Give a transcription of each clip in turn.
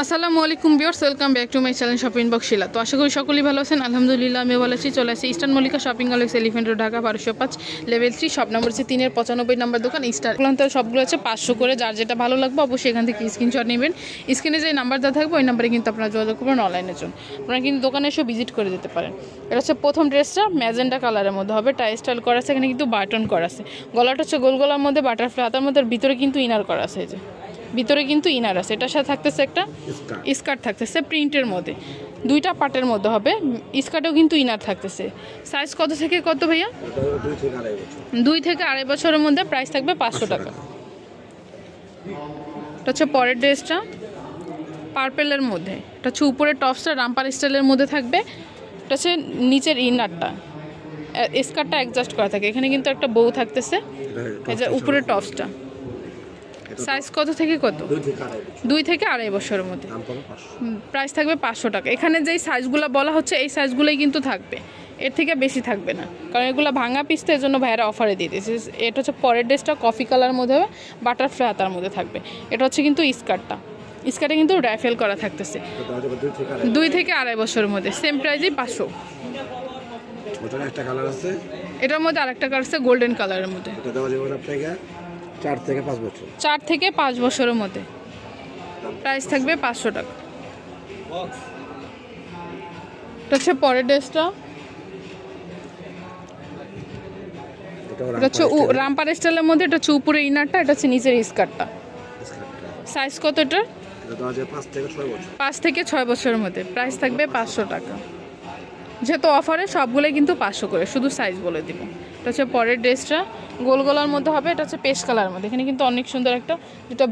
আসসালামু আলাইকুম viewers, welcome back to my channel shopping box Shila. তো আশা করি সকলেই ভালো আছেন। আলহামদুলিল্লাহ আমি ভালো আছি। চলে আসি eastern Mallika shopping complex, elephant road, Dhaka 1205, level 3, shop number হচ্ছে 3-95 নম্বর দোকান স্টার। সবগুলো হচ্ছে 500 করে। যার যেটা ভালো লাগবে অবশ্যই এখান থেকে স্ক্রিনশট নেবেন। স্ক্রিনে যে নাম্বার দেওয়া থাকবে ওই নাম্বারে কিন্তু আপনারা যোগাযোগ করবেন অনলাইনের জন্য। আপনারা কিন্তু দোকানে এসে ভিজিট করে যেতে পারেন। এটা হচ্ছে প্রথম ড্রেসটা ম্যাজেন্ডা কালারের মধ্যে হবে, টাই স্টাইল করা আছে, এখানে কিন্তু বাটন করা আছে। গলাটা হচ্ছে গোল গলার মধ্যে বাটারফ্লাই হাতার মধ্যে, ভিতরে কিন্তু ইনার করা আছে। এই যে ভিতরে কিন্তু ইনার আছে। এটার সাথে থাকতেছে একটা স্কার্ট থাকতেছে প্রিন্টের মধ্যে, দুইটা পার্টের মধ্যে হবে। স্কার্টেও কিন্তু ইনার থাকতেছে। সাইজ কত থেকে কত ভাইয়া? 2 থেকে 2.5 বছরের মধ্যে। প্রাইস থাকবে 500 টাকা। এটা হচ্ছে পরের ড্রেসটা পার্পেলের মধ্যে। এটা হচ্ছে উপরে টপসটা রামপার স্টাইলের মধ্যে থাকবে। এটা হচ্ছে নিচের ইনারটা, স্কার্টটা অ্যাডজাস্ট করা থাকে। এখানে কিন্তু একটা বউ থাকতেছে। এই যে উপরে টপসটা। সাইজ কত থেকে কত? 2 থেকে 2.5 বছরের মধ্যে। প্রাইস থাকবে 500 টাকা। এখানে যেই সাইজগুলো বলা হচ্ছে এই সাইজগুলোই কিন্তু থাকবে, এর থেকে বেশি থাকবে না, কারণ এগুলো ভাঙা পিসতে, এর জন্য ভাইয়েরা অফারে দিয়ে দিয়েছে। এটা হচ্ছে পরের ড্রেসটা কফি কালার মধ্যে হবে, বাটারফ্লাই হাতার মধ্যে থাকবে। এটা হচ্ছে কিন্তু স্কার্টটা, স্কার্টে কিন্তু রাইফেল করা থাকতেছে। 2 থেকে 2.5 বছরের মধ্যে। সেম প্রাইসই 500। এটার মধ্যে আরেকটা কালার আছে গোল্ডেন কালারের মধ্যে। 4 থেকে 5 বছরের মধ্যে। প্রাইস থাকবে 500 টাকা। এটা হচ্ছে পরের ড্রেসটা। এটা হচ্ছে রামপার স্টাইলের মধ্যে। এটা হচ্ছে উপরে ইনারটা, এটা হচ্ছে নিচের স্কার্টটা। সাইজ কত এটা? 5 থেকে 6 বছরের মধ্যে। প্রাইস থাকবে 500 টাকা। যেহেতু অফারে সবগুলোই কিন্তু 500 করে, শুধু সাইজ বলে দিব। এটা হচ্ছে পরের ড্রেসটা গোল গলার মধ্যে হবে। এটা হচ্ছে পেস্ট কালারের মধ্যে। এখানে কিন্তু অনেক সুন্দর একটা যেটা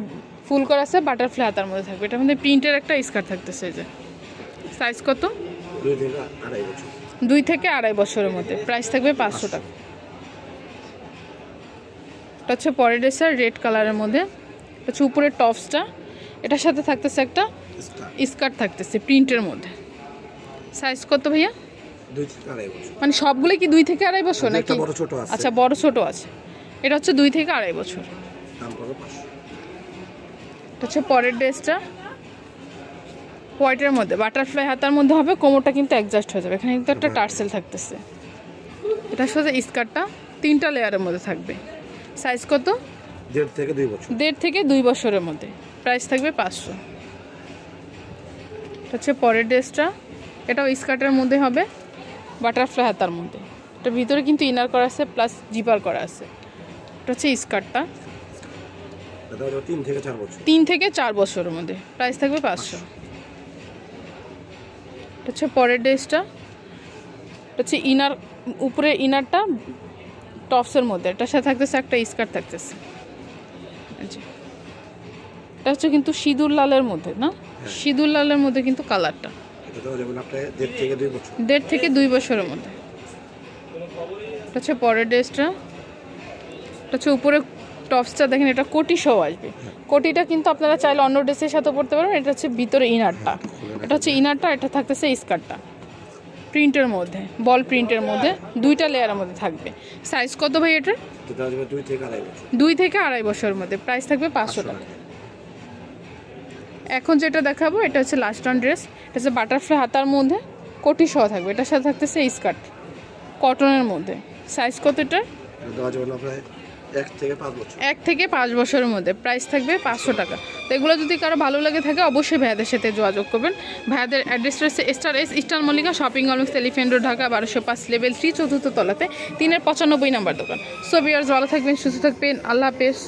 ফুল করা আছে বাটারফ্লাই হাতার মধ্যে থাকবে। এটার মধ্যে প্রিন্টের একটা স্কার্ট থাকতেছে। এই যে সাইজ কত? 2 থেকে 2.5 বছরের মধ্যে। প্রাইস থাকবে 500 টাকা। এটা হচ্ছে পরের ড্রেসটা রেড কালারের মধ্যে। এটা হচ্ছে উপরের টপসটা, এটার সাথে থাকতেছে একটা স্কার্ট থাকতেছে প্রিন্টের মধ্যে। সাইজ কত ভাইয়া? 2 থেকে 2.5 বছর। মানে সবগুলো কি 2 থেকে 2.5 বছর নাকি? আচ্ছা, বড় ছোট আছে। এটা হচ্ছে 2 থেকে 2.5 বছর। দাম পড়বে 500। এটা হচ্ছে পরের ড্রেসটা হোয়াইটের মধ্যে, বাটারফ্লাই হাতার মধ্যে হবে। কোমরটা কিন্তু অ্যাডজাস্ট হয়ে যাবে। এখানে কিন্তু একটা টার্সেল থাকতেছে। এটার সাথে স্কার্টটা 3টা লেয়ারের মধ্যে থাকবে। সাইজ কত? 1.5 থেকে 2 বছর। 1.5 থেকে 2 বছরের মধ্যে। প্রাইস থাকবে 500। এটা হচ্ছে পরের ড্রেসটা। এটাও স্কার্টের মধ্যে হবে, বাটারফ্লাই হাতার মধ্যে। এটার ভিতরে কিন্তু ইনার করা আছে প্লাস জিপার করা আছে। এটা হচ্ছে স্কার্টটা। 3 থেকে 4 বছরের মধ্যে। প্রাইস থাকবে 500। এটা হচ্ছে পরের ড্রেসটা। এটা হচ্ছে ইনার, উপরে ইনারটা টপসের মধ্যে। এটার সাথে থাকতেছে একটা স্কার্ট থাকতেছে। এটা হচ্ছে কিন্তু সিঁদুর লালের মধ্যে না, সিঁদুর লালের মধ্যে কিন্তু কালারটা। 1.5 থেকে 2 বছরের মধ্যে। এটা হচ্ছে পরের ড্রেসটা। এটা হচ্ছে উপরে টপসটা দেখেন, এটা কোটি সহ আসবে। কোটিটা কিন্তু আপনারা চাইলে অন্য ড্রেসের সাথে পরতে পারবেন। এটা হচ্ছে ভিতরে ইনারটা, এটা হচ্ছে ইনারটা, এটা থাকতেছে স্কার্টটা প্রিন্টের মধ্যে, বল প্রিন্টের মধ্যে, 2টা লেয়ারের মধ্যে থাকবে। সাইজ কত ভাই এটা? 2 থেকে 2.5 বছরের মধ্যে। প্রাইস থাকবে 500 টাকা। এখন যেটা দেখাবো এটা হচ্ছে লাস্ট ওয়ান ড্রেস। এটা হচ্ছে বাটারফ্লাই হাতার মধ্যে, কোটি সহ থাকবে। এটার সাথে থাকতেছে স্কার্ট কটনের মধ্যে। সাইজ কত এটা? 1 থেকে 5 বছরের মধ্যে। প্রাইস থাকবে 500 টাকা। তো এগুলো যদি কারো ভালো লাগে থাকে অবশ্যই ভাইয়াদের সাথে যোগাযোগ করবেন। ভাইয়াদের অ্যাড্রেসটা হচ্ছে eastern Mallika shopping complex, elephant road, Dhaka 1205, level 3, 4th তলাতে, 3-95 নাম্বার দোকান। সো ভিউয়ার্স, ভালো থাকবেন, সুস্থ থাকবেন। আল্লাহ হাফেজ।